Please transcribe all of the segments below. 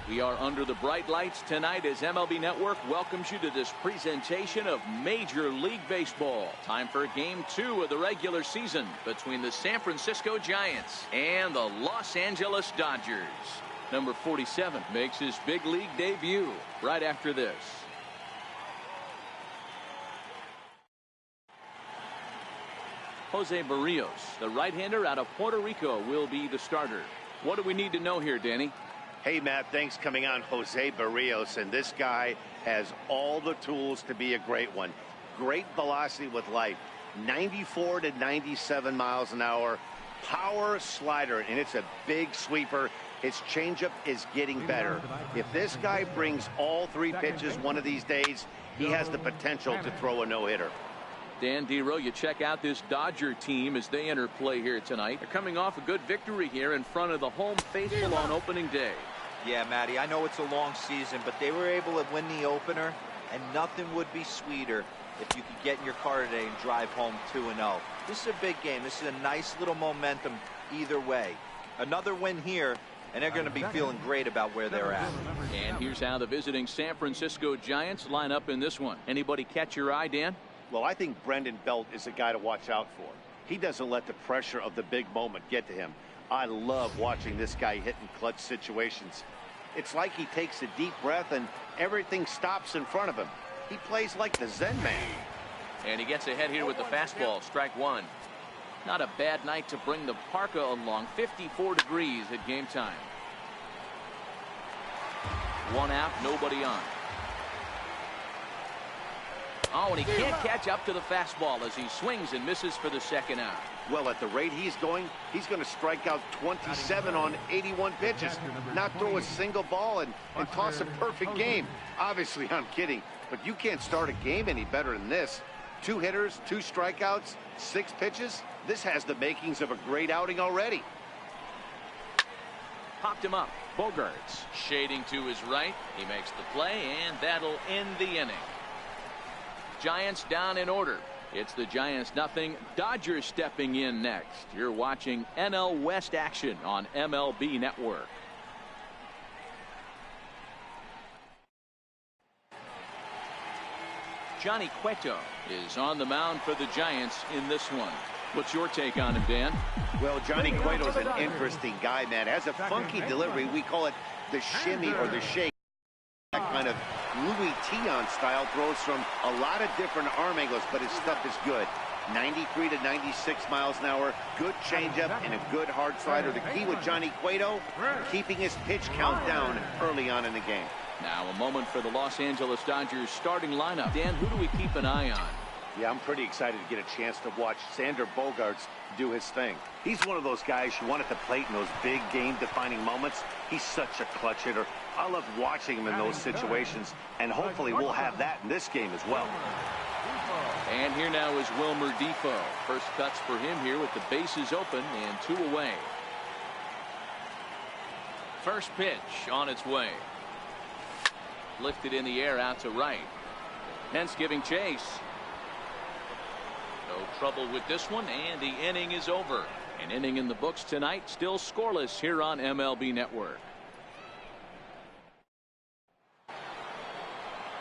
We are under the bright lights tonight as MLB Network welcomes you to this presentation of Major League Baseball. Time for Game 2 of the regular season between the San Francisco Giants and the Los Angeles Dodgers. Number 47 makes his big league debut right after this. Jose Barrios, the right-hander out of Puerto Rico, will be the starter. What do we need to know here, Danny? Hey, Matt, thanks. Coming on, Jose Barrios, and this guy has all the tools to be a great one. Great velocity with life, 94 to 97 miles an hour, power slider, and it's a big sweeper. His changeup is getting better. If this guy brings all three pitches one of these days, he has the potential to throw a no-hitter. Dan Dero, you check out this Dodger team as they enter play here tonight. They're coming off a good victory here in front of the home faithful on opening day. Yeah, Matty, I know it's a long season, but they were able to win the opener, and nothing would be sweeter if you could get in your car today and drive home 2-0. This is a big game. This is a nice little momentum either way. Another win here, and they're going to be feeling great about where they're at. And here's how the visiting San Francisco Giants line up in this one. Anybody catch your eye, Dan? Well, I think Brendan Belt is a guy to watch out for. He doesn't let the pressure of the big moment get to him. I love watching this guy hit in clutch situations. It's like he takes a deep breath and everything stops in front of him. He plays like the Zen man. And he gets ahead here with the fastball, strike one. Not a bad night to bring the parka along. 54 degrees at game time. One out, nobody on. Oh, and he can't catch up to the fastball as he swings and misses for the second out. Well, at the rate he's going to strike out 27 on 81 pitches. Not throw a single ball and toss a perfect game. Obviously, I'm kidding, but you can't start a game any better than this. 2 hitters, 2 strikeouts, 6 pitches. This has the makings of a great outing already. Popped him up. Bogaerts shading to his right. He makes the play, and that'll end the inning. Giants down in order. It's the Giants nothing. Dodgers stepping in next. You're watching NL West action on MLB Network. Johnny Cueto is on the mound for the Giants in this one. What's your take on him, Dan? Well, Johnny Cueto's an interesting guy, man. Has a funky delivery. We call it the shimmy or the shake. That kind of Louis Tion style throws from a lot of different arm angles, but his stuff is good. 93 to 96 miles an hour, good changeup, and a good hard slider. The key with Johnny Cueto, keeping his pitch count down early on in the game. Now a moment for the Los Angeles Dodgers starting lineup. Dan, who do we keep an eye on? Yeah, I'm pretty excited to get a chance to watch Xander Bogaerts do his thing. He's one of those guys you want at the plate in those big game-defining moments. He's such a clutch hitter. I love watching him in those situations, and hopefully we'll have that in this game as well. And here now is Wilmer Difo. First cuts for him here with the bases open and 2 away. First pitch on its way. Lifted in the air out to right. Hence giving chase. No trouble with this one, and the inning is over. An inning in the books tonight, still scoreless here on MLB Network.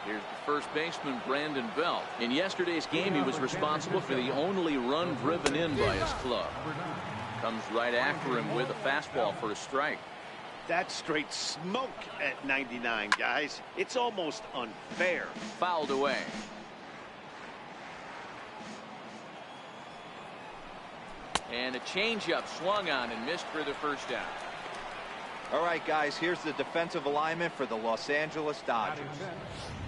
Here's the first baseman, Brandon Belt. In yesterday's game, he was responsible for the only run driven in by his club. Comes right after him with a fastball for a strike. That's straight smoke at 99, guys. It's almost unfair. Fouled away. And a changeup swung on and missed for the first out. All right, guys, here's the defensive alignment for the Los Angeles Dodgers.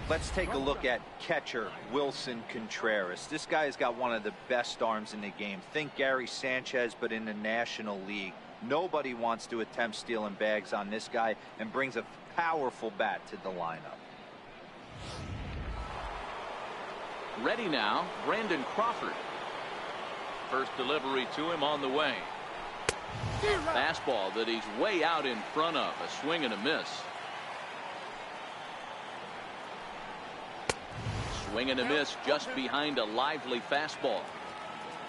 Let's take a look at catcher Wilson Contreras. This guy has got one of the best arms in the game. Think Gary Sanchez, but in the National League. Nobody wants to attempt stealing bags on this guy, and brings a powerful bat to the lineup. Ready now, Brandon Crawford. First delivery to him on the way. Fastball that he's way out in front of. A swing and a miss. Swing and a miss just behind a lively fastball.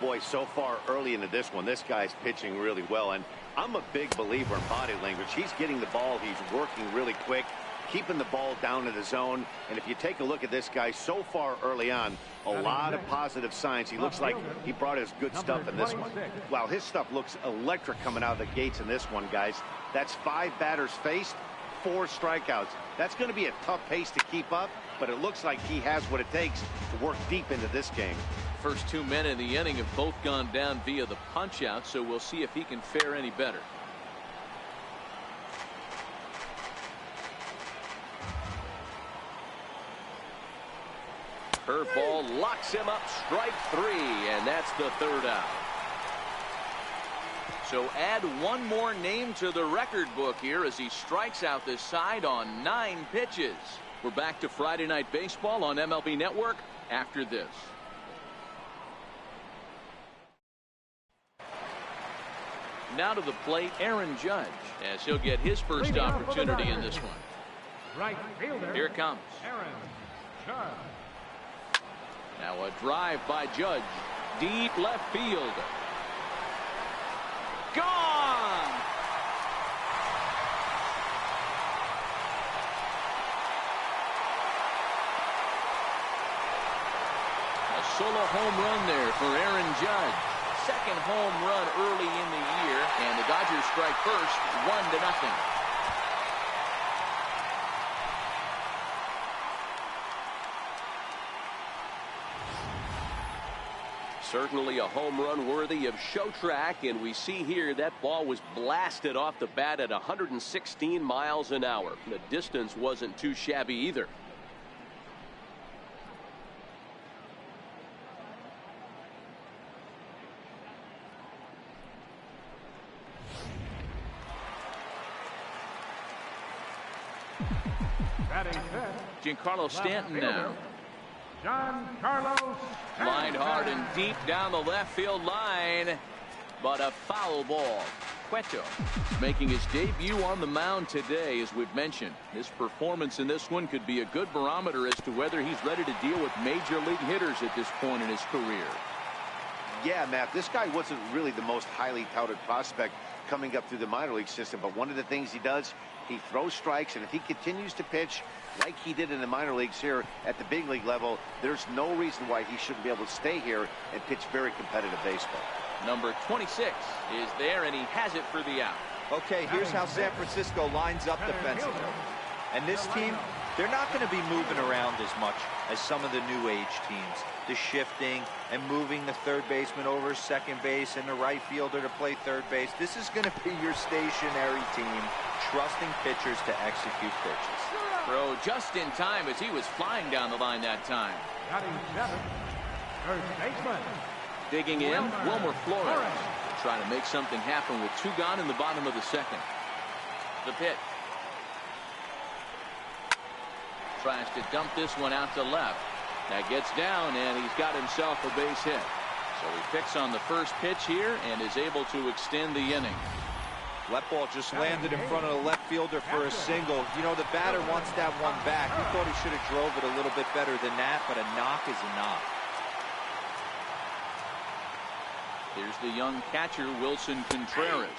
Boy, so far early into this one, this guy's pitching really well, and I'm a big believer in body language. He's getting the ball. He's working really quick, keeping the ball down in the zone. And if you take a look at this guy so far early on, a lot of positive signs. He looks like he brought his good stuff in this one. Wow, his stuff looks electric coming out of the gates in this one, guys. That's 5 batters faced, 4 strikeouts. That's going to be a tough pace to keep up, but it looks like he has what it takes to work deep into this game. First 2 men in the inning have both gone down via the punch out, so we'll see if he can fare any better. Curveball locks him up, strike 3, and that's the 3rd out. So add one more name to the record book here as he strikes out this side on 9 pitches. We're back to Friday Night Baseball on MLB Network after this. Now to the plate, Aaron Judge, as he'll get his first opportunity in this one. Right fielder. Here it comes. Aaron Judge. Now a drive by Judge, deep left field. Gone! A solo home run there for Aaron Judge. Second home run early in the year, and the Dodgers strike first, 1-0. Certainly a home run worthy of show track, and we see here that ball was blasted off the bat at 116 miles an hour. The distance wasn't too shabby either. Giancarlo Stanton now. Giancarlo Stanton. Lined hard and deep down the left field line, but a foul ball. Cueto making his debut on the mound today, as we've mentioned. His performance in this one could be a good barometer as to whether he's ready to deal with major league hitters at this point in his career. Yeah, Matt, this guy wasn't really the most highly touted prospect coming up through the minor league system, but one of the things he does, he throws strikes, and if he continues to pitch like he did in the minor leagues here at the big league level, there's no reason why he shouldn't be able to stay here and pitch very competitive baseball. Number 26 is there, and he has it for the out. Okay, here's how San Francisco lines up defensively. And this team, they're not going to be moving around as much as some of the new age teams. The shifting and moving the third baseman over second base and the right fielder to play third base. This is going to be your stationary team, trusting pitchers to execute pitches. Throw just in time as he was flying down the line that time. Batting 7th, first baseman. Digging in, Wilmer Flores. Trying to make something happen with 2 gone in the bottom of the 2nd. The pitch. Tries to dump this one out to left. That gets down, and he's got himself a base hit. So he picks on the first pitch here and is able to extend the inning. That ball just landed in front of the left fielder for a single. You know, the batter wants that one back. He thought he should have drove it a little bit better than that, but a knock is a knock. Here's the young catcher, Wilson Contreras,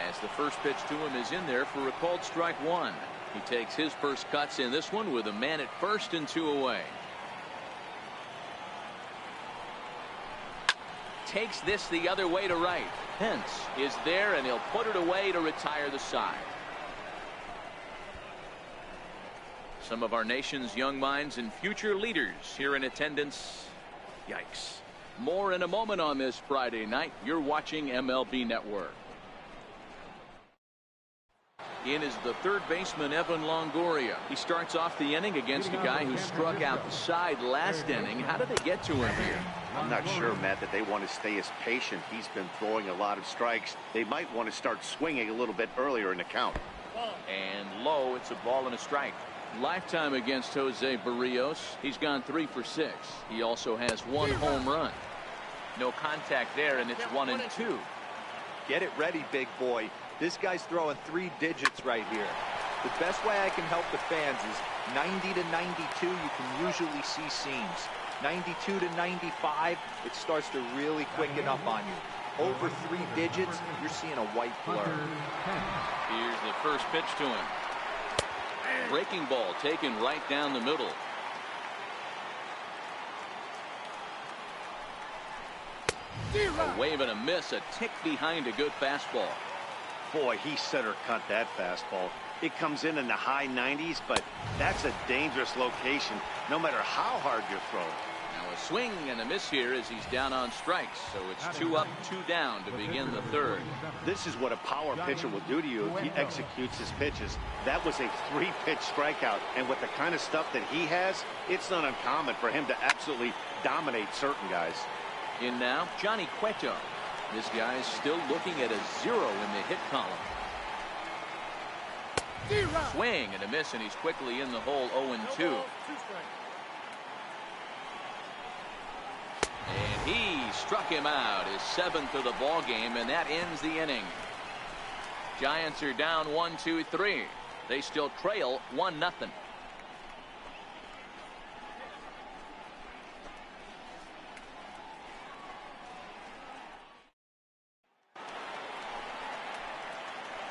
as the first pitch to him is in there for a called strike 1. He takes his first cuts in this one with a man at first and 2 away. Takes this the other way to right. Pence is there, and he'll put it away to retire the side. Some of our nation's young minds and future leaders here in attendance. Yikes. More in a moment on this Friday night. You're watching MLB Network. In is the third baseman, Evan Longoria. He starts off the inning against a guy who struck out the side last inning. How did they get to him here? I'm not sure, Matt, that they want to stay as patient. He's been throwing a lot of strikes. They might want to start swinging a little bit earlier in the count. And low, it's a ball and a strike. Lifetime against Jose Barrios. He's gone 3 for 6. He also has 1 home run. No contact there, and it's 1-2. Get it ready, big boy. This guy's throwing 3 digits right here. The best way I can help the fans is 90 to 92. You can usually see seams. 92 to 95, it starts to really quicken up on you. Over 3 digits, you're seeing a white blur. Here's the first pitch to him. Breaking ball taken right down the middle. A wave and a miss, a tick behind a good fastball. Boy, he center cut that fastball. It comes in the high 90s, but that's a dangerous location, no matter how hard you're throwing. Now a swing and a miss here as he's down on strikes. So it's 2 up, 2 down to begin the third. This is what a power pitcher will do to you if he executes his pitches. That was a 3-pitch strikeout, and with the kind of stuff that he has, it's not uncommon for him to absolutely dominate certain guys. In now, Johnny Cueto. This guy's still looking at a 0 in the hit column. Swing and a miss, and he's quickly in the hole. 0-2. And he struck him out, his 7th of the ball game, and that ends the inning. Giants are down 1-2-3. They still trail 1-0.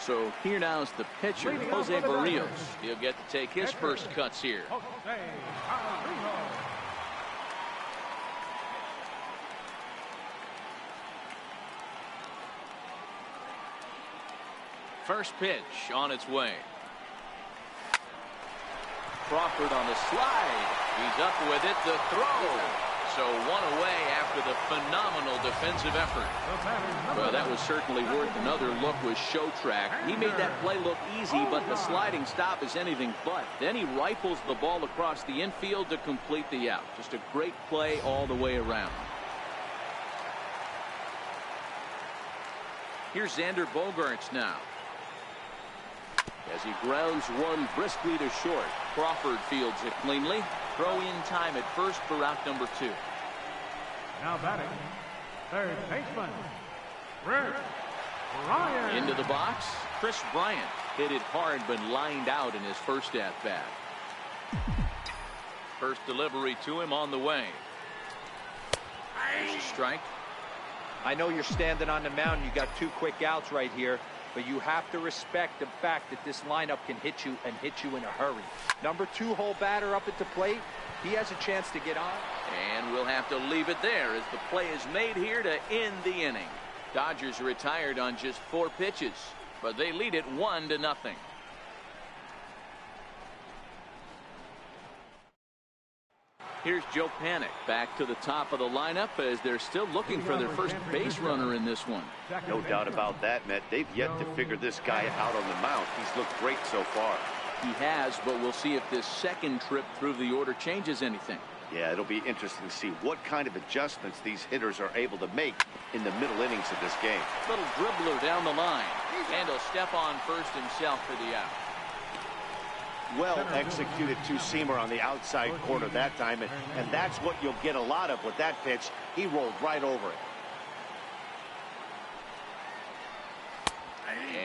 So here now is the pitcher, Jose Barrios. He'll get to take his first cuts here. First pitch on its way. Crawford on the slide. He's up with it. The throw. So 1 away after the phenomenal defensive effort. Well, that was certainly worth another look with Showtrack. He made that play look easy, but the sliding stop is anything but. Then he rifles the ball across the infield to complete the out. Just a great play all the way around. Here's Xander Bogaerts now. As he grounds one briskly to short. Crawford fields it cleanly. Throw in time at first for out number 2. Now batting, third baseman, Kris Bryant. Into the box, Kris Bryant hit it hard but lined out in his first at-bat. First delivery to him on the way. There's a strike. I know you're standing on the mound. You got 2 quick outs right here, but you have to respect the fact that this lineup can hit you and hit you in a hurry. Number 2 hole batter up at the plate. He has a chance to get on. And we'll have to leave it there as the play is made here to end the inning. Dodgers retired on just 4 pitches, but they lead it 1-0. Here's Joe Panik back to the top of the lineup as they're still looking for their first base runner in this one. No doubt about that, Matt. They've yet to figure this guy out on the mound. He's looked great so far. He has, but we'll see if this second trip through the order changes anything. Yeah, it'll be interesting to see what kind of adjustments these hitters are able to make in the middle innings of this game. Little dribbler down the line, and he'll step on first himself for the out. Well executed two-seamer on the outside corner that time, and that's what you'll get a lot of with that pitch. He rolled right over it.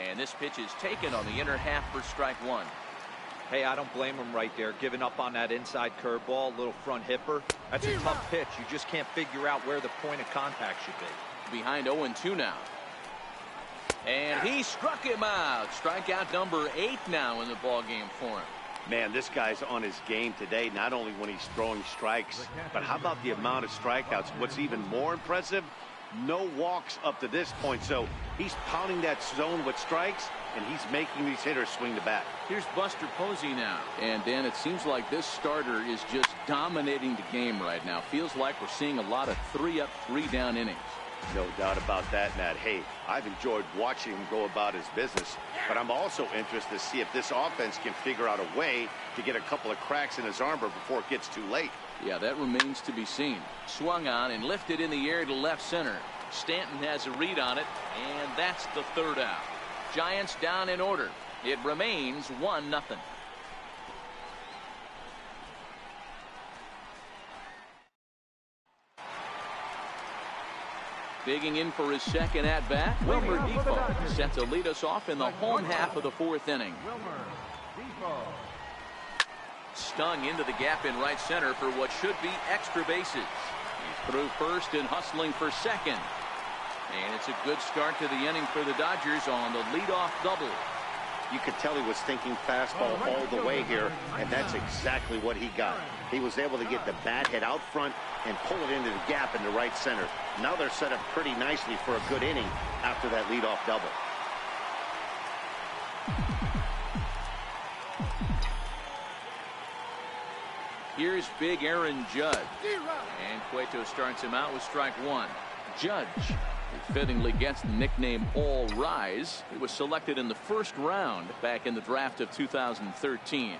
And this pitch is taken on the inner half for strike 1. Hey, I don't blame him right there. Giving up on that inside curveball, little front hipper. That's a tough pitch. You just can't figure out where the point of contact should be. Behind 0-2 now. And he struck him out. Strikeout number 8 now in the ball game for him. Man, this guy's on his game today, not only when he's throwing strikes, but how about the amount of strikeouts? What's even more impressive, no walks up to this point. So he's pounding that zone with strikes, and he's making these hitters swing the bat. Here's Buster Posey now. And, Dan, it seems like this starter is just dominating the game right now. Feels like we're seeing a lot of 3-up, 3-down innings. No doubt about that, Matt. Hey, I've enjoyed watching him go about his business, but I'm also interested to see if this offense can figure out a way to get a couple of cracks in his armor before it gets too late. Yeah, that remains to be seen. Swung on and lifted in the air to left center. Stanton has a read on it, and that's the third out. Giants down in order. It remains 1-0. Digging in for his second at-bat, Wilmer Difo set to lead us off in the home half of the 4th inning. Stung into the gap in right center for what should be extra bases. He's through first and hustling for second. And it's a good start to the inning for the Dodgers on the leadoff double. You could tell he was thinking fastball all the way here, and that's exactly what he got. He was able to get the bat head out front and pull it into the gap into right center. Now they're set up pretty nicely for a good inning after that leadoff double. Here's big Aaron Judge. And Cueto starts him out with strike one. Judge, who fittingly gets the nickname All Rise. He was selected in the first round back in the draft of 2013.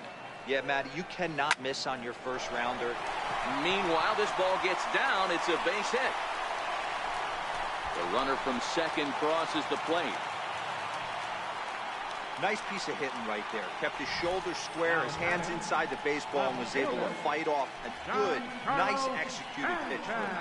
Yeah, Matty, you cannot miss on your first rounder. Meanwhile, this ball gets down. It's a base hit. The runner from second crosses the plate. Nice piece of hitting right there. Kept his shoulders square, his hands inside the baseball, and was able to fight off a good, nice executed pitch for him.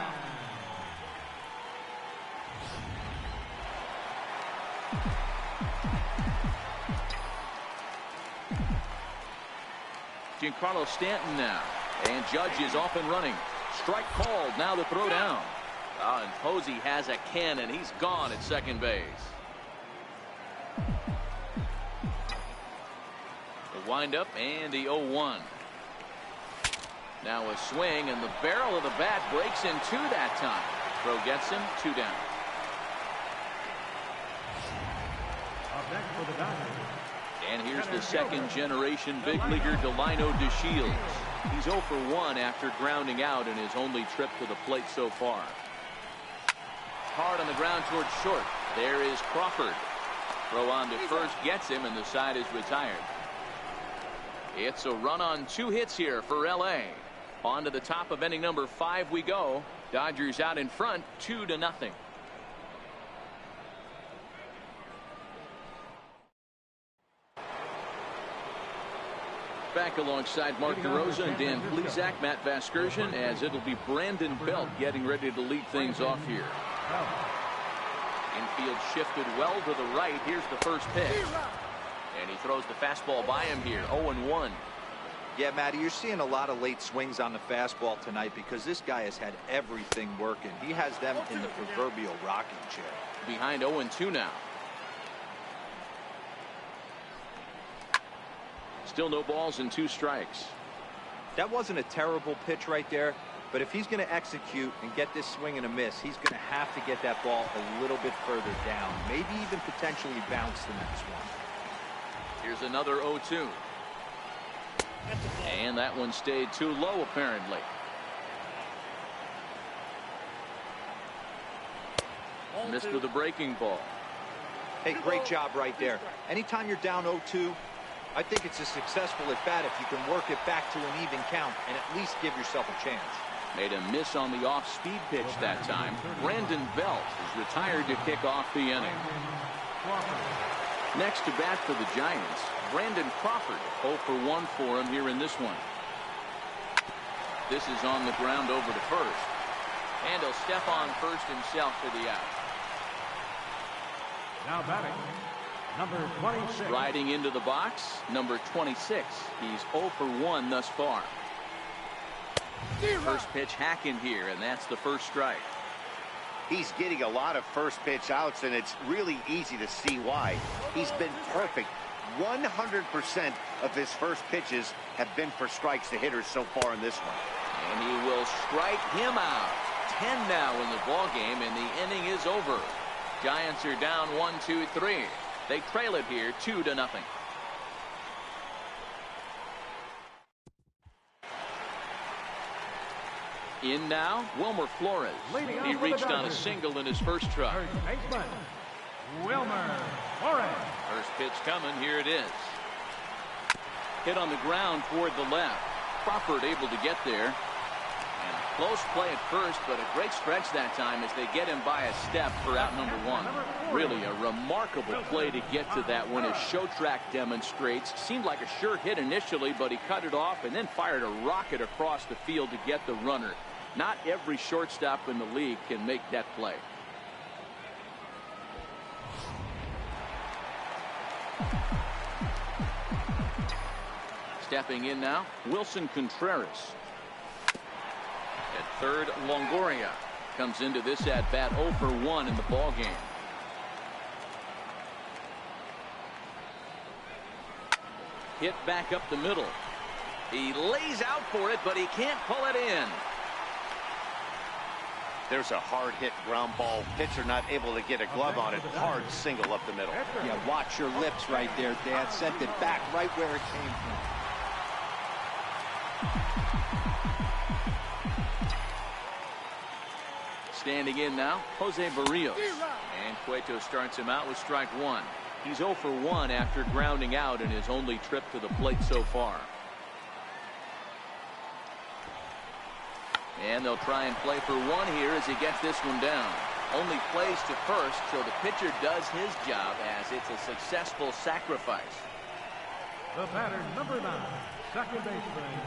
Giancarlo Stanton now. And Judge is off and running. Strike called. Now the throw down. And Posey has a cannon. He's gone at second base. The windup and the 0-1. Now a swing, and the barrel of the bat breaks in two that time. Throw gets him, two down. Up next for the Dodgers. And here's the second generation big leaguer Delino DeShields. He's 0 for 1 after grounding out in his only trip to the plate so far. Hard on the ground towards short. There is Crawford. Throw on to first gets him, and the side is retired. It's a run on 2 hits here for LA. On to the top of inning number 5 we go. Dodgers out in front 2-0. Back alongside Mark DeRosa and Dan Plesac, Matt Vasgersian, as it'll be Brandon Belt getting ready to lead things off here. Infield shifted well to the right. Here's the first pitch. And he throws the fastball by him here. 0-1. Yeah, Matty, you're seeing a lot of late swings on the fastball tonight because this guy has had everything working. He has them in the proverbial rocking chair. Behind 0-2 now. Still no balls and 2 strikes. That wasn't a terrible pitch right there, but if he's going to execute and get this swing and a miss, he's going to have to get that ball a little bit further down, maybe even potentially bounce the next one. Here's another 0-2. And that one stayed too low, apparently. Missed with a breaking ball. Hey, great job right there. Anytime you're down 0-2, I think it's a successful at bat if you can work it back to an even count and at least give yourself a chance. Made a miss on the off-speed pitch that time. Brandon Belt is retired to kick off the inning. Next to bat for the Giants, Brandon Crawford. 0 for 1 for him here in this one. This is on the ground over to first. And he'll step on first himself for the out. Now batting, number 26. Riding into the box, number 26. He's 0 for 1 thus far. First pitch hack in here, and that's the first strike. He's getting a lot of first pitch outs, and it's really easy to see why. He's been perfect. 100% of his first pitches have been for strikes to hitters so far in this one. And he will strike him out. 10 now in the ball game, and the inning is over. Giants are down 1-2-3. They trail it here 2-0. In now, Wilmer Flores. He reached on a single in his first try. First baseman, Wilmer Flores. First pitch coming. Here it is. Hit on the ground toward the left. Crawford able to get there. And a close play at first, but a great stretch that time as they get him by a step for out number 1. Really a remarkable play to get to that one, as Showtrack demonstrates. Seemed like a sure hit initially, but he cut it off and then fired a rocket across the field to get the runner. Not every shortstop in the league can make that play. Stepping in now, Wilson Contreras. At third, Longoria comes into this at bat 0 for 1 in the ball game. Hit back up the middle. He lays out for it, but he can't pull it in. There's a hard hit ground ball. Pitcher not able to get a glove on it. Hard single up the middle. Yeah, watch your lips right there, Dad. Sent it back right where it came from. Standing in now, Jose Barrios. And Cueto starts him out with strike 1. He's 0 for 1 after grounding out in his only trip to the plate so far. And they'll try and play for 1 here as he gets this one down. Only plays to first, so the pitcher does his job as it's a successful sacrifice. The batter, number 9, second baseman,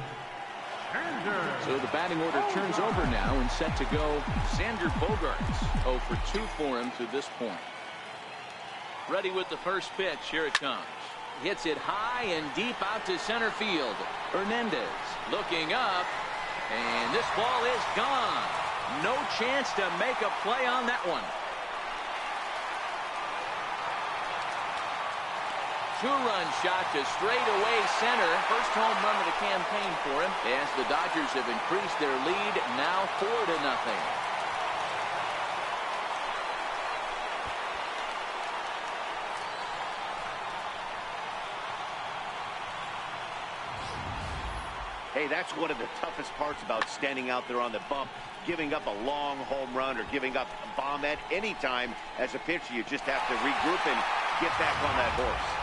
Xander. So the batting order turns over now and set to go Xander Bogaerts. 0 for 2 for him to this point. Ready with the first pitch. Here it comes. Hits it high and deep out to center field. Hernandez looking up. And this ball is gone. No chance to make a play on that one. 2-run shot to straightaway center. First home run of the campaign for him as the Dodgers have increased their lead now 4-0. Hey, that's one of the toughest parts about standing out there on the bump. Giving up a long home run or giving up a bomb at any time as a pitcher. You just have to regroup and get back on that horse.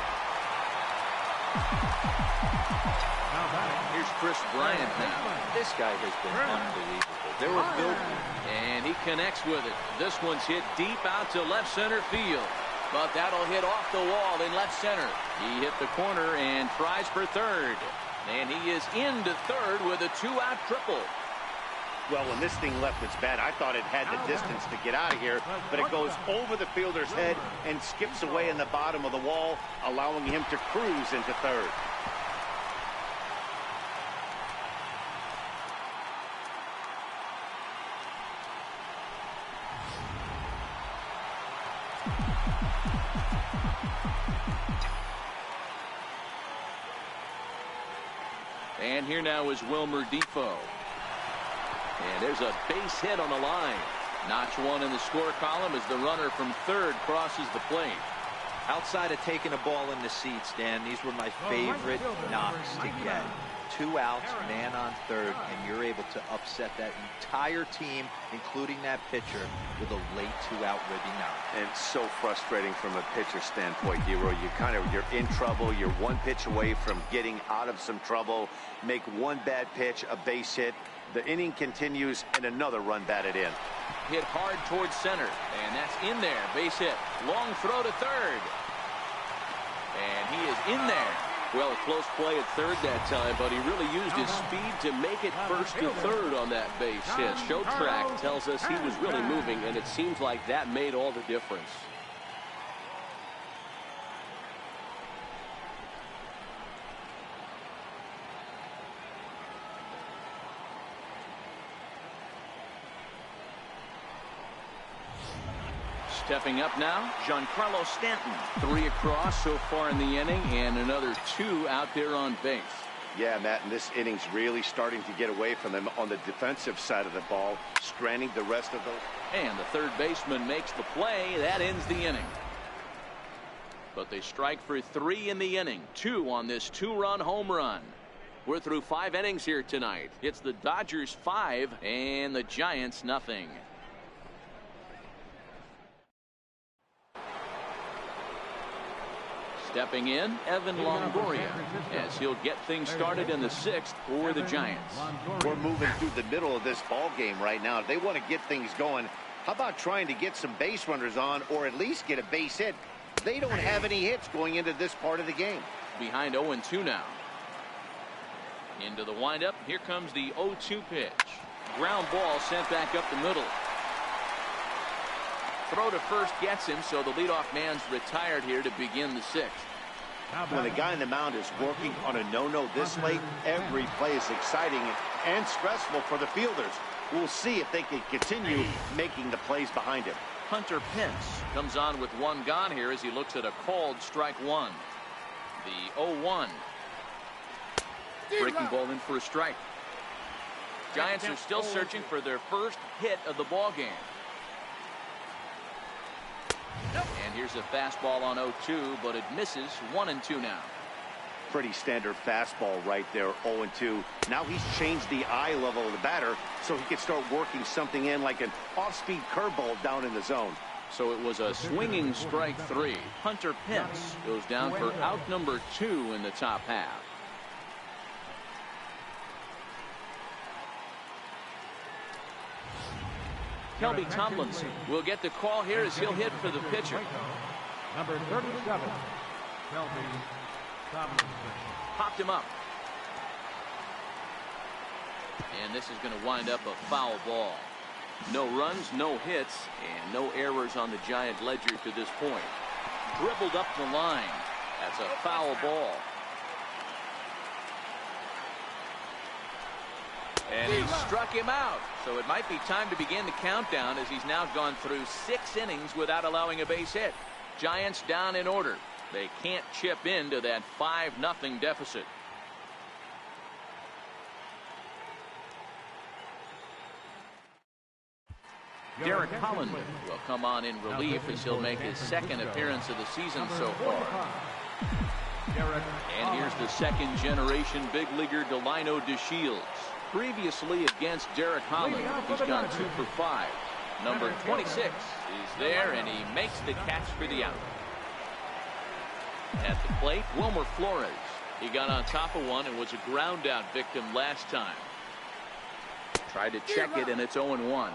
Here's Chris Bryant now. This guy has been unbelievable. They were built. And he connects with it. This one's hit deep out to left center field. But that'll hit off the wall in left center. He hit the corner and tries for third. And he is into third with a 2-out triple. Well, when this thing left its bat, I thought it had the distance to get out of here, but it goes over the fielder's head and skips away in the bottom of the wall, allowing him to cruise into third. And here now is Wilmer Difo. And there's a base hit on the line. Notch 1 in the score column as the runner from third crosses the plate. Outside of taking a ball in the seats, Dan, these were my favorite knocks to get. 2 outs, man on third, and you're able to upset that entire team, including that pitcher, with a late 2-out ribby knock. And so frustrating from a pitcher standpoint, Dero. You're in trouble. You're one pitch away from getting out of some trouble. Make one bad pitch, a base hit. The inning continues, and another run batted in. Hit hard towards center, and that's in there. Base hit. Long throw to third. And he is in there. Well, a close play at third that time, but he really used his speed to make it first to third on that base hit. Show track tells us he was really moving, and it seems like that made all the difference. Stepping up now, Giancarlo Stanton. 3 across so far in the inning, and another 2 out there on base. Yeah, Matt, and this inning's really starting to get away from him on the defensive side of the ball, stranding the rest of those. And the third baseman makes the play. That ends the inning. But they strike for 3 in the inning. 2 on this 2-run home run. We're through 5 innings here tonight. It's the Dodgers 5 and the Giants nothing. Stepping in, Evan Longoria, as he'll get things started in the 6th for the Giants. We're moving through the middle of this ball game right now. If they want to get things going, how about trying to get some base runners on, or at least get a base hit? They don't have any hits going into this part of the game. Behind 0-2 now. Into the windup. Here comes the 0-2 pitch. Ground ball sent back up the middle. Throw to first gets him, so the leadoff man's retired here to begin the 6th. When the guy on the mound is working on a no-no this late, every play is exciting and stressful for the fielders. We'll see if they can continue making the plays behind him. Hunter Pence comes on with one gone here as he looks at a called strike one. The 0-1. Breaking ball in for a strike. Giants are still searching for their first hit of the ball game. And here's a fastball on 0-2, but it misses. 1-2 now. Pretty standard fastball right there, 0-2. Now he's changed the eye level of the batter so he can start working something in like an off-speed curveball down in the zone. So it was a swinging strike three. Hunter Pence goes down for out number 2 in the top half. Kelby Tomlinson will get the call here as he'll hit for the pitcher. Number 37, Kelby Tomlinson. Popped him up. And this is going to wind up a foul ball. No runs, no hits, and no errors on the Giant ledger to this point. Dribbled up the line. That's a foul ball. And he struck him out. So it might be time to begin the countdown as he's now gone through 6 innings without allowing a base hit. Giants down in order. They can't chip into that 5-0 deficit. Derek Holland will come on in relief as he'll make his 2nd appearance of the season so far. And here's the 2nd generation big leaguer Delino DeShields. Previously against Derek Holland, he's gone 2 for 5. Number 26 is there, and he makes the catch for the out. At the plate, Wilmer Flores. He got on top of one and was a ground out victim last time. Tried to check it, and it's 0-1.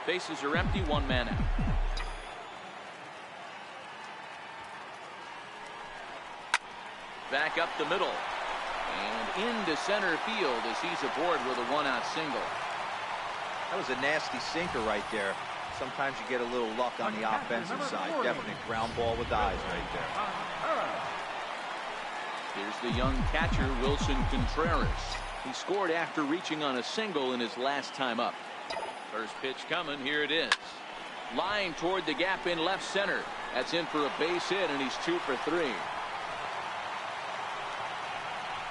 Bases are empty, 1 man out. Back up the middle. And into center field as he's aboard with a 1-out single. That was a nasty sinker right there. Sometimes you get a little luck on the offensive side. Definite ground ball with eyes right there. Here's the young catcher, Wilson Contreras. He scored after reaching on a single in his last time up. First pitch coming. Here it is. Line toward the gap in left center. That's in for a base hit, and he's 2 for 3.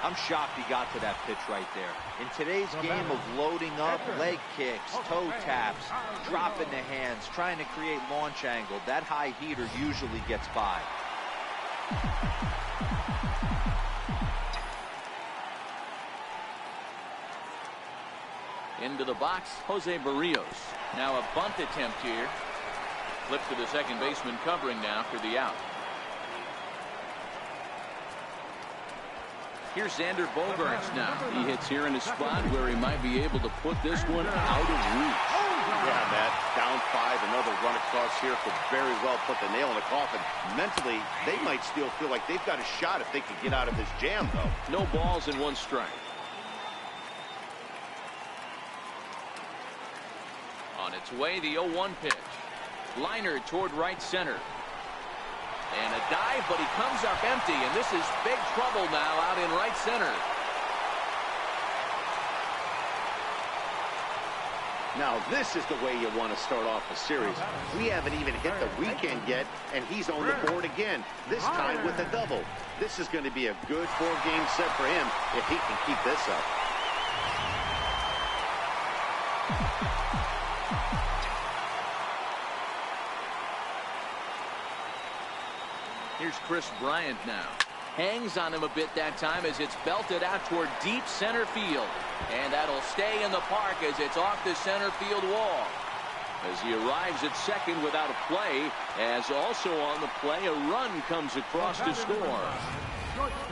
I'm shocked he got to that pitch right there. In today's game of loading up, leg kicks, toe taps, dropping the hands, trying to create launch angle, that high heater usually gets by. Into the box, Jose Barrios. Now a bunt attempt here. Flips to the second baseman covering now for the out. Here's Xander Bogaerts now. He hits here in a spot where he might be able to put this one out of reach. Yeah, Matt, down 5, another run across here could very well put the nail in the coffin. Mentally, they might still feel like they've got a shot if they could get out of this jam, though. No balls and 1 strike. On its way, the 0-1 pitch. Liner toward right center. And a dive, but he comes up empty, and this is big trouble now out in right center. Now, this is the way you want to start off a series. We haven't even hit the weekend yet, and he's on the board again, this time with a double. This is going to be a good 4-game set for him if he can keep this up. Here's Chris Bryant now. Hangs on him a bit that time as it's belted out toward deep center field. And that'll stay in the park as it's off the center field wall. As he arrives at second without a play, as also on the play, a run comes across to score.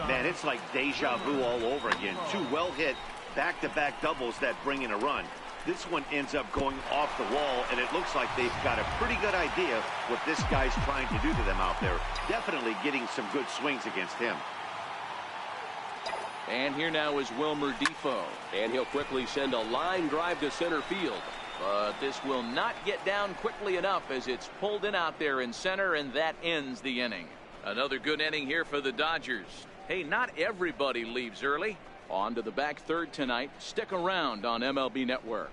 Man, it's like deja vu all over again. 2 well-hit back-to-back doubles that bring in a run. This one ends up going off the wall, and it looks like they've got a pretty good idea what this guy's trying to do to them out there. Definitely getting some good swings against him. And here now is Wilmer Difo. And he'll quickly send a line drive to center field. But this will not get down quickly enough as it's pulled in out there in center, and that ends the inning. Another good inning here for the Dodgers. Hey, not everybody leaves early. On to the back third tonight. Stick around on MLB Network.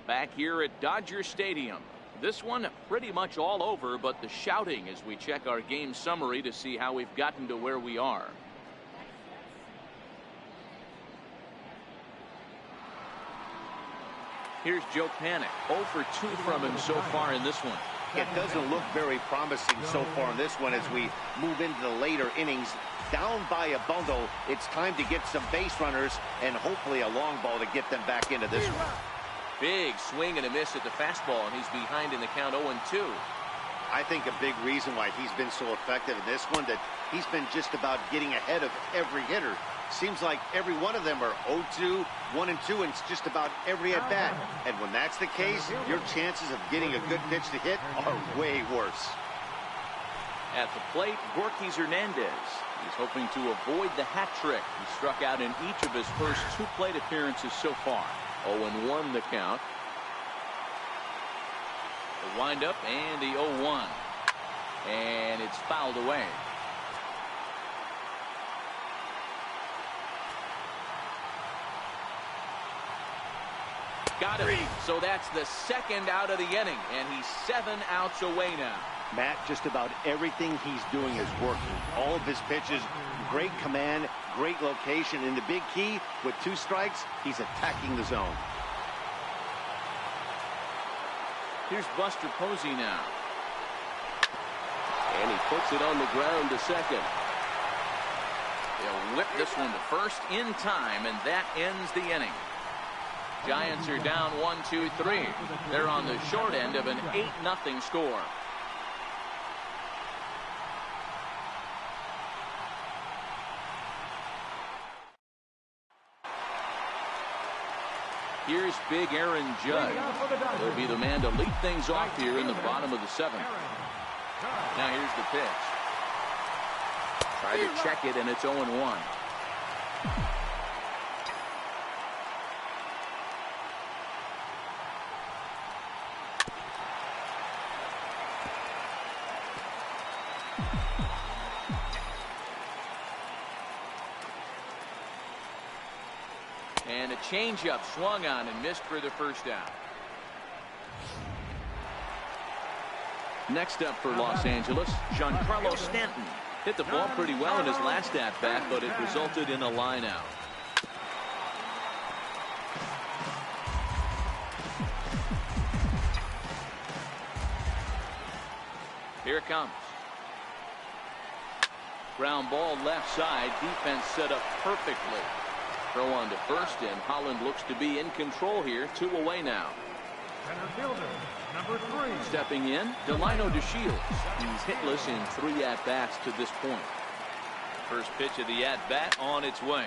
Back here at Dodger Stadium. This one pretty much all over, but the shouting as we check our game summary to see how we've gotten to where we are. Here's Joe Panik. 0 for 2 from him so far in this one. It doesn't look very promising so far in this one as we move into the later innings. Down by a bundle, it's time to get some base runners and hopefully a long ball to get them back into this one. Big swing and a miss at the fastball, and he's behind in the count 0-2. I think a big reason why he's been so effective in this one that he's been just about getting ahead of every hitter. Seems like every one of them are 0-2, 1-2, and it's just about every at-bat. And when that's the case, your chances of getting a good pitch to hit are way worse. At the plate, Gorkys Hernandez. He's hoping to avoid the hat trick. He struck out in each of his first 2 plate appearances so far. 0-1 the count. The windup and the 0-1. And it's fouled away. Got him. So that's the second out of the inning, and he's 7 outs away now. Matt, just about everything he's doing is working. All of his pitches, great command, great location, and the big key, with 2 strikes, he's attacking the zone. Here's Buster Posey now. And he puts it on the ground to second. They'll whip this one to first in time, and that ends the inning. Giants are down 1-2-3. They're on the short end of an 8-0 score. Here's big Aaron Judge. He'll be the man to lead things off here in the bottom of the 7th. Now here's the pitch. Try to check it, and it's 0-1. And a changeup swung on and missed for the first out. Next up for Los Angeles, Giancarlo Stanton. Hit the ball pretty well in his last at-bat, but it resulted in a line out. Here it comes. Ground ball left side. Defense set up perfectly. Throw on to first, and Holland looks to be in control here. 2 away now. Center fielder, number 3. Stepping in, Delino DeShields. He's hitless in 3 at-bats to this point. First pitch of the at-bat on its way.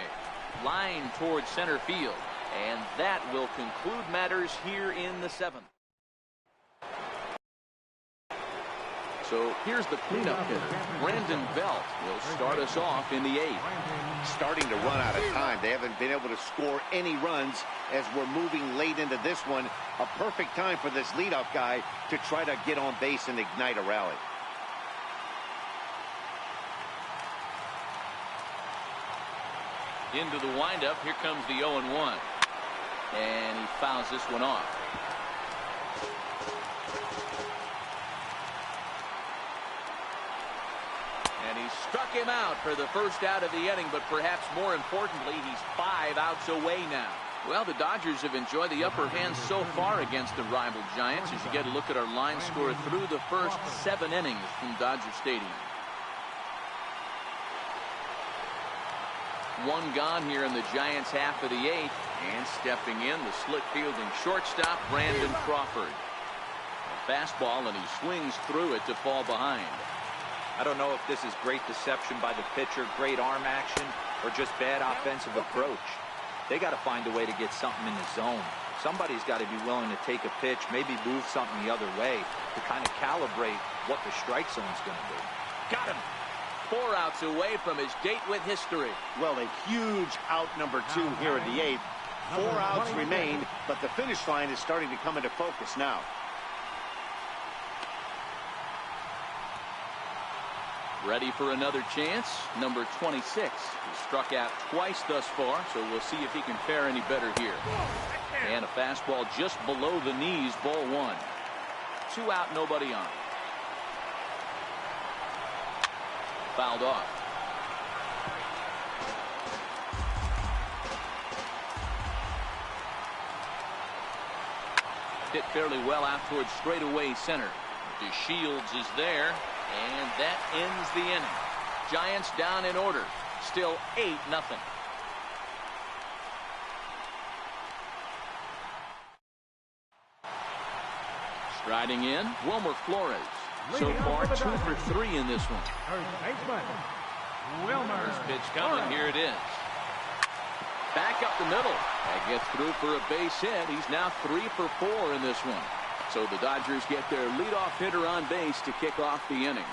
Line towards center field. And that will conclude matters here in the 7th. So here's the cleanup hitter. Brandon Belt will start us off in the 8th. Starting to run out of time. They haven't been able to score any runs as we're moving late into this one. A perfect time for this leadoff guy to try to get on base and ignite a rally. Into the windup. Here comes the 0-1. And he fouls this one off. And he struck him out for the first out of the inning, but perhaps more importantly, he's 5 outs away now. Well, the Dodgers have enjoyed the upper hand so far against the rival Giants as you get a look at our line score through the first 7 innings from Dodger Stadium. 1 gone here in the Giants' half of the 8th, and stepping in, the slick fielding shortstop, Brandon Crawford. A fastball, and he swings through it to fall behind. I don't know if this is great deception by the pitcher, great arm action, or just bad offensive approach. They got to find a way to get something in the zone. Somebody's got to be willing to take a pitch, maybe move something the other way to kind of calibrate what the strike zone's going to be. Got him. 4 outs away from his date with history. Well, a huge out number 2 here in the 8th. 4 outs remain, but the finish line is starting to come into focus now. Ready for another chance. Number 26. He's struck out twice thus far, so we'll see if he can fare any better here. And a fastball just below the knees, ball one. 2 out, nobody on. Fouled off. Hit fairly well out towards straightaway center. DeShields is there, and that ends the inning. Giants down in order. Still 8-0. Striding in, Wilmer Flores. So far, 2 for 3 in this one. First pitch coming. Here it is. Back up the middle. That gets through for a base hit. He's now 3 for 4 in this one. So the Dodgers get their leadoff hitter on base to kick off the inning.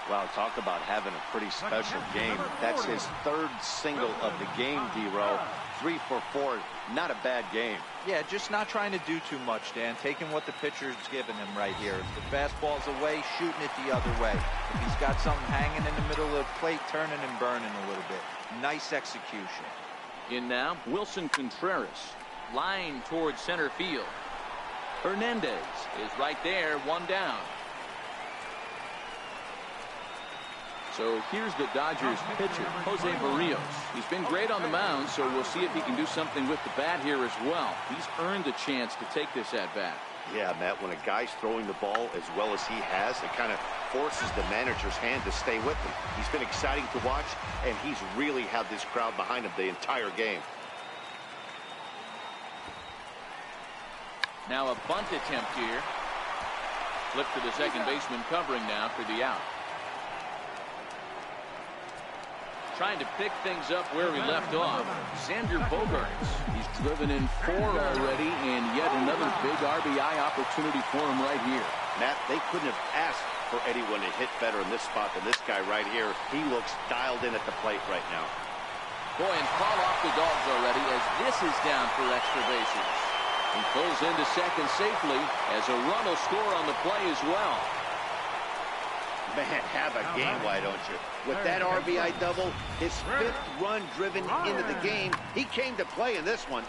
Wow, talk about having a pretty special game. That's his 3rd single of the game, D-Row. 3 for 4. Not a bad game. Yeah, just not trying to do too much, Dan. Taking what the pitcher's giving him right here. If the fastball's away, shooting it the other way. If he's got something hanging in the middle of the plate, turning and burning a little bit. Nice execution. In now, Wilson Contreras. Line towards center field. Hernandez is right there, 1 down. So here's the Dodgers pitcher, Jose Barrios. He's been great on the mound, so we'll see if he can do something with the bat here as well. He's earned a chance to take this at bat. Yeah, Matt, when a guy's throwing the ball as well as he has, it kind of forces the manager's hand to stay with him. He's been exciting to watch, and he's really had this crowd behind him the entire game. Now a bunt attempt here. Flip to the second baseman covering now for the out. Trying to pick things up where we left off. Xander Bogaerts. He's driven in 4 already, and yet another big RBI opportunity for him right here. Matt, they couldn't have asked for anyone to hit better in this spot than this guy right here. He looks dialed in at the plate right now. Boy, and call off the Dogs already as this is down for extra bases. He pulls into second safely as a run will score on the play as well. Man, have a game, why don't you? With that RBI double, his 5th run driven into the game, he came to play in this one.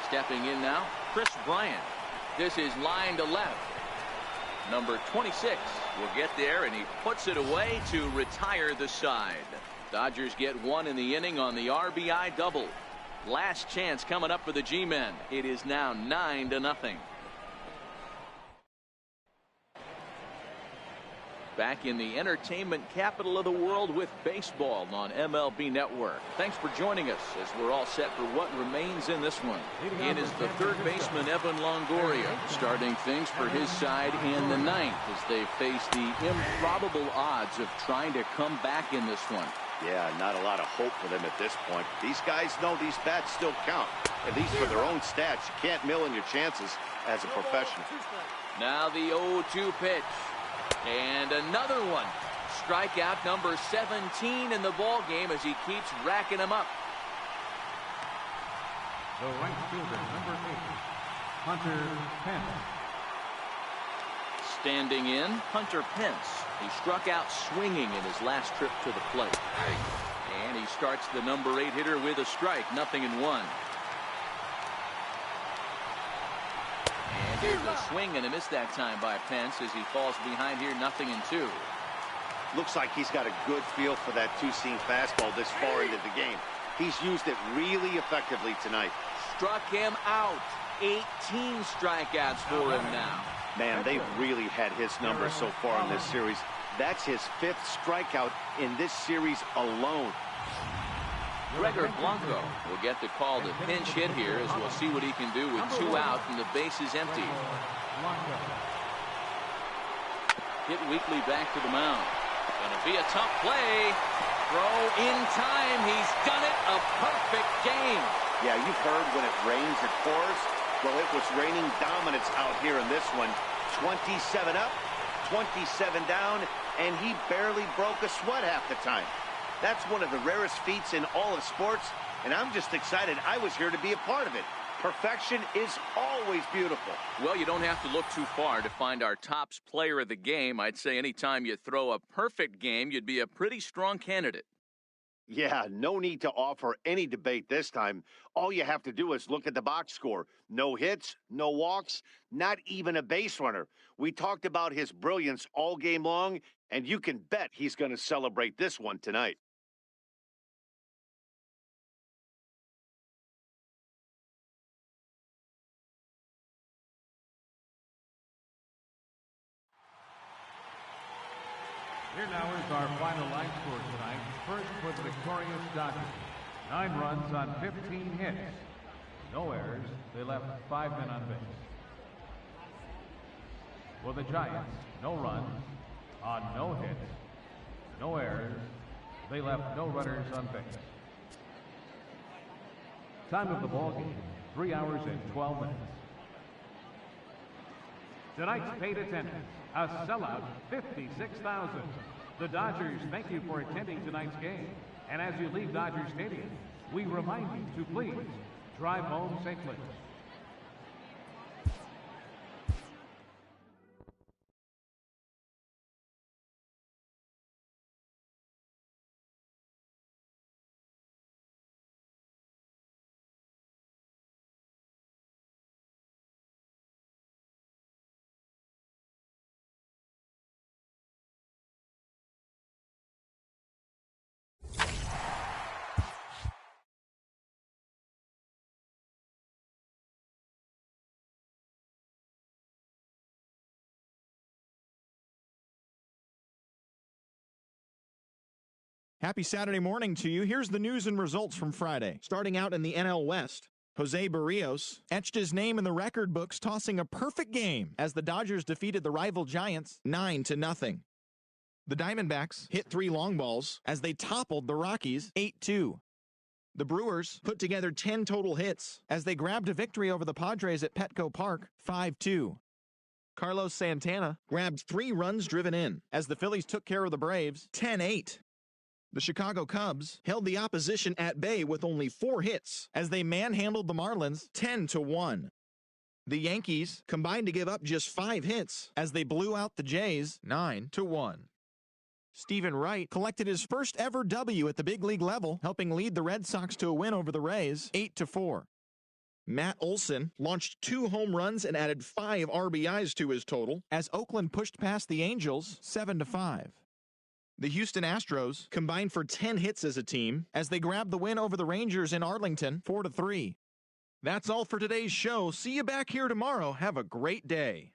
Stepping in now, Chris Bryant. This is line to left. Number 26 will get there, and he puts it away to retire the side. Dodgers get 1 in the inning on the RBI double. Last chance coming up for the G-men. It is now 9-0. Back in the entertainment capital of the world with baseball on MLB Network. Thanks for joining us as we're all set for what remains in this one. In is the 3rd baseman Evan Longoria, starting things for his side in the 9th as they face the improbable odds of trying to come back in this one. Yeah, not a lot of hope for them at this point. These guys know these bats still count, at least for their own stats. You can't mill in your chances as a professional. Now the 0-2 pitch. And another one. Strikeout number 17 in the ball game as he keeps racking them up. The right fielder, number 8, Hunter Pence. Standing in, Hunter Pence. He struck out swinging in his last trip to the plate. And he starts the number 8 hitter with a strike, 0-1. And here's a swing and a miss that time by Pence as he falls behind here, 0-2. Looks like he's got a good feel for that 2-seam fastball this far into the game. He's used it really effectively tonight. Struck him out. 18 strikeouts for him now. Man, they've really had his number so far in this series. That's his 5th strikeout in this series alone. Gregor Blanco will get the call to pinch hit here as we'll see what he can do with 2 out and the base is empty. Hit weakly back to the mound. Gonna be a tough play. Throw in time. He's done it. A perfect game. Yeah, you've heard when it rains, it pours. Well, it was raining dominance out here in this one. 27 up, 27 down, and he barely broke a sweat half the time. That's one of the rarest feats in all of sports, and I'm just excited I was here to be a part of it. Perfection is always beautiful. Well, you don't have to look too far to find our tops player of the game. I'd say anytime you throw a perfect game, you'd be a pretty strong candidate. Yeah, no need to offer any debate this time. All you have to do is look at the box score. No hits, no walks, not even a base runner. We talked about his brilliance all game long, and you can bet he's going to celebrate this one tonight. Here now is our final line score tonight. First for the victorious Dodgers. 9 runs on 15 hits. No errors. They left 5 men on base. For the Giants, no runs on no hits. No errors. They left no runners on base. Time of the ball game, 3 hours and 12 minutes. Tonight's paid attendance, a sellout 56,000. The Dodgers thank you for attending tonight's game. And as you leave Dodger Stadium, we remind you to please drive home safely. Happy Saturday morning to you. Here's the news and results from Friday. Starting out in the NL West, Jose Barrios etched his name in the record books, tossing a perfect game as the Dodgers defeated the rival Giants 9-0. The Diamondbacks hit 3 long balls as they toppled the Rockies 8-2. The Brewers put together 10 total hits as they grabbed a victory over the Padres at Petco Park 5-2. Carlos Santana grabbed 3 runs driven in as the Phillies took care of the Braves 10-8. The Chicago Cubs held the opposition at bay with only 4 hits as they manhandled the Marlins 10-1. The Yankees combined to give up just 5 hits as they blew out the Jays 9-1. Stephen Wright collected his first ever W at the big league level, helping lead the Red Sox to a win over the Rays 8-4. Matt Olson launched 2 home runs and added 5 RBIs to his total as Oakland pushed past the Angels 7-5. The Houston Astros combined for 10 hits as a team as they grabbed the win over the Rangers in Arlington 4-3. That's all for today's show. See you back here tomorrow. Have a great day.